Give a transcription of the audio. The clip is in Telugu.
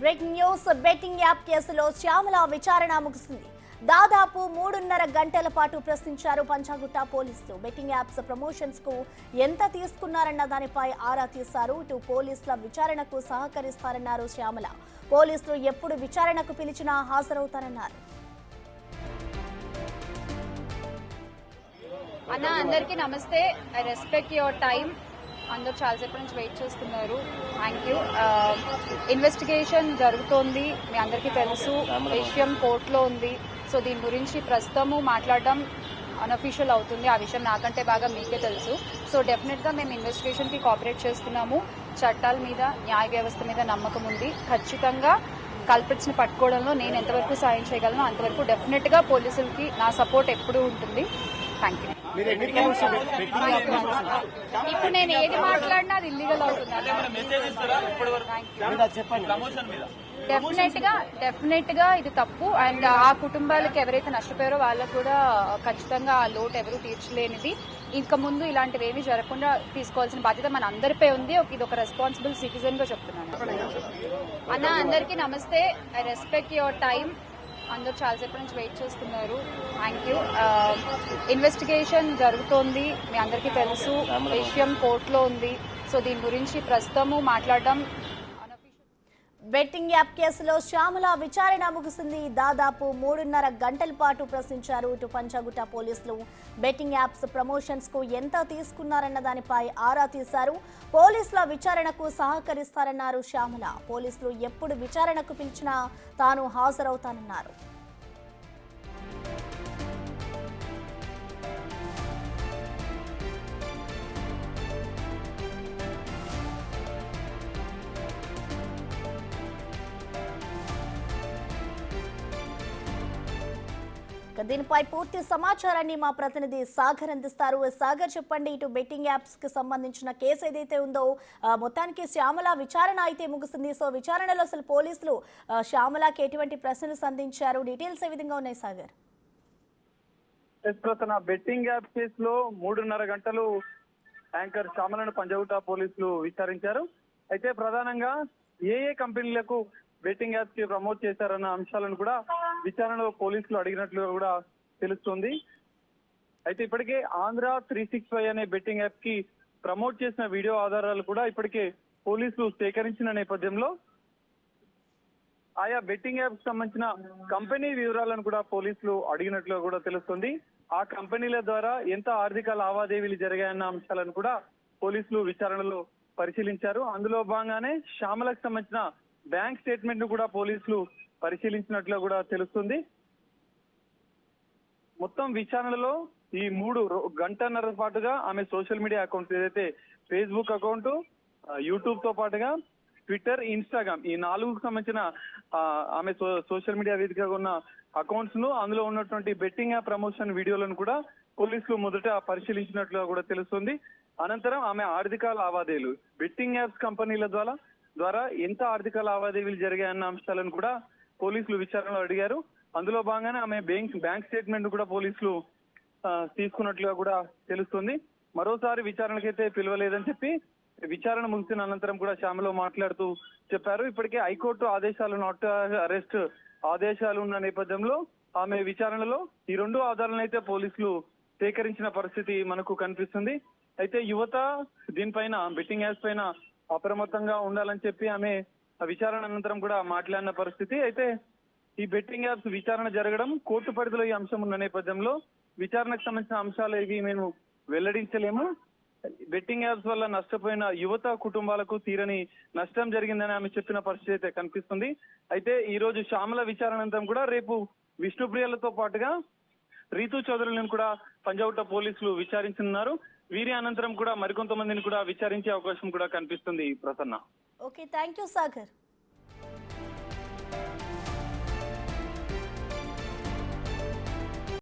Breaking news. బెట్టింగ్ యాప్ కేసులో శ్యామల విచారణ ముగిసింది. దాదాపు 3.5 గంటల పాటు ప్రశ్నించారు పంజాగుట్ట పోలీసులు. బెట్టింగ్ యాప్స్ ప్రమోషన్స్ కు ఎంత తీసుకున్నారన్న దానిపై ఆరా తీశారు. ఇటు పోలీసుల విచారణకు సహకరిస్తారన్నారు శ్యామల. పోలీసులు ఎప్పుడు విచారణకు పిలిచినా హాజరవుతారన్నారు. అన్న అందరికీ నమస్తే. I respect your time. అందరూ చాలాసేపు నుంచి వెయిట్ చేస్తున్నారు. Thank you. ఇన్వెస్టిగేషన్ జరుగుతోంది, మీ అందరికీ తెలుసు. విషయం కోర్టులో ఉంది. సో దీని గురించి ప్రస్తుతము మాట్లాడడం అన్అఫీషియల్ అవుతుంది. ఆ విషయం నాకంటే బాగా మీకే తెలుసు. సో డెఫినెట్గా మేము ఇన్వెస్టిగేషన్కి కోఆపరేట్ చేస్తున్నాము. చట్టాల మీద, న్యాయ వ్యవస్థ మీద నమ్మకం ఉంది. ఖచ్చితంగా కల్పిట్స్ని పట్టుకోవడంలో నేను ఎంతవరకు సాయం చేయగలను అంతవరకు డెఫినెట్గా పోలీసులకి నా సపోర్ట్ ఎప్పుడూ ఉంటుంది. Thank you. ఇప్పుడు నేను ఏది మాట్లాడినా అది ఇల్లీగల్ అవుతుంది. డెఫినెట్ గా ఇది తప్పు. అండ్ ఆ కుటుంబాలకు ఎవరైతే నష్టపోయారో వాళ్ళకు కూడా ఖచ్చితంగా ఆ లోటు ఎవరు తీర్చలేనిది. ఇంకా ముందు ఇలాంటివి ఏమీ జరగకుండా తీసుకోవాల్సిన బాధ్యత మన అందరిపై ఉంది. ఇది ఒక రెస్పాన్సిబుల్ సిటిజన్ గా చెప్తున్నాను. అన్న అందరికీ నమస్తే. I respect your time. అందరూ చాలాసేపు నుంచి వెయిట్ చేస్తున్నారు. Thank you. ఇన్వెస్టిగేషన్ జరుగుతోంది, మీ అందరికీ తెలుసు. విషయం కోర్టులో ఉంది. సో దీని గురించి ప్రస్తుతము మాట్లాడడం బెట్టింగ్ యాప్ కేసులో శ్యామల విచారణ ముగిసింది. దాదాపు 3.5 గంటల పాటు ప్రశ్నించారు ఇటు పంజాగుట్ట పోలీసులు. బెట్టింగ్ యాప్స్ ప్రమోషన్స్ కు ఎంత తీసుకున్నారన్న దానిపై ఆరా తీశారు. పోలీసుల విచారణకు సహకరిస్తారన్నారు శ్యామల. పోలీసులు ఎప్పుడు విచారణకు పిలిచినా తాను హాజరవుతానన్నారు. దీనిపై పూర్తి సమాచారాన్ని మా ప్రతినిధి సాగర్ అందిస్తారు. సాగర్, చెప్పండి, ఇటు బెట్టింగ్ యాప్స్ కి సంబంధించిన కేసు ఏదైతే ఉందో మొత్తానికి శ్యామల విచారణ అయితే ముగిసింది. సో విచారణలో అసలు పోలీసులు శ్యామలకి ఎటువంటి ప్రశ్నలు సంధించారు, డీటెయిల్స్ ఏ విధంగా ఉన్నాయి సాగర్? బెట్టింగ్ యాప్ కేసులో 3.5 గంటలు యాంకర్ శ్యామలను పంజాగుట్ట పోలీసులు విచారించారు. అయితే ప్రధానంగా ఏ కంపెనీలకు బెట్టింగ్ యాప్స్ కి ప్రమోట్ చేశారన్న అంశాలను కూడా విచారణలో పోలీసులు అడిగినట్లు కూడా తెలుస్తుంది. అయితే ఇప్పటికే ఆంధ్ర 365 అనే బెట్టింగ్ యాప్ కి ప్రమోట్ చేసిన వీడియో ఆధారాలు కూడా ఇప్పటికే పోలీసులు సేకరించిన నేపథ్యంలో ఆయా బెట్టింగ్ యాప్స్ సంబంధించిన కంపెనీ వివరాలను కూడా పోలీసులు అడిగినట్లు కూడా తెలుస్తుంది. ఆ కంపెనీల ద్వారా ఎంత ఆర్థిక లావాదేవీలు జరిగాయన్న అంశాలను కూడా పోలీసులు విచారణలో పరిశీలించారు. అందులో భాగంగానే శ్యామలకు సంబంధించిన బ్యాంక్ స్టేట్మెంట్ ను కూడా పోలీసులు పరిశీలించినట్లు కూడా తెలుస్తుంది. మొత్తం విచారణలో ఈ 3 గంటన్నర పాటుగా ఆమె సోషల్ మీడియా అకౌంట్స్ ఏదైతే ఫేస్బుక్ అకౌంట్, యూట్యూబ్ తో పాటుగా ట్విట్టర్, ఇన్స్టాగ్రామ్ ఈ 4కు సంబంధించిన ఆమె సోషల్ మీడియా వేదికగా ఉన్న అకౌంట్స్ ను, అందులో ఉన్నటువంటి బెట్టింగ్ యాప్ ప్రమోషన్ వీడియోలను కూడా పోలీసులు మొదట పరిశీలించినట్లుగా కూడా తెలుస్తుంది. అనంతరం ఆమె ఆర్థిక లావాదేవీలు, బెట్టింగ్ యాప్స్ కంపెనీల ద్వారా ఎంత ఆర్థిక లావాదేవీలు జరిగాయన్న అంశాలను కూడా పోలీసులు విచారణలో అడిగారు. అందులో భాగంగానే ఆమె బ్యాంక్ స్టేట్మెంట్ కూడా పోలీసులు తీసుకున్నట్లుగా కూడా తెలుస్తుంది. మరోసారి విచారణకైతే పిలవలేదని చెప్పి విచారణ ముగిసిన అనంతరం కూడా శ్యామలో మాట్లాడుతూ చెప్పారు. ఇప్పటికే హైకోర్టు ఆదేశాలు, నాట్ అరెస్ట్ ఆదేశాలు ఉన్న నేపథ్యంలో ఆమె విచారణలో ఈ 2 ఆధారాలను అయితే పోలీసులు సేకరించిన పరిస్థితి మనకు కనిపిస్తుంది. అయితే యువత దీనిపైన, బెట్టింగ్ యాప్స్ పైన అప్రమత్తంగా ఉండాలని చెప్పి ఆమె విచారణ అనంతరం కూడా మాట్లాడిన పరిస్థితి. అయితే ఈ బెట్టింగ్ యాప్స్ విచారణ జరగడం, కోర్టు పరిధిలో ఈ అంశం ఉన్న నేపథ్యంలో విచారణకు సంబంధించిన అంశాలు ఇవి మేము వెల్లడించలేము. బెట్టింగ్ యాప్స్ వల్ల నష్టపోయిన యువత కుటుంబాలకు తీరని నష్టం జరిగిందని ఆమె చెప్పిన పరిస్థితి అయితే కనిపిస్తుంది. అయితే ఈ రోజు శ్యామల విచారణ అనంతరం కూడా రేపు విష్ణుప్రియలతో పాటుగా రీతూ చౌదరులను కూడా పంజాగుట్ట పోలీసులు విచారించనున్నారు. వీరి అనంతరం కూడా మరికొంతమందిని కూడా విచారించే అవకాశం కూడా కనిపిస్తుంది. Prasanna. Okay, thank you Sagar.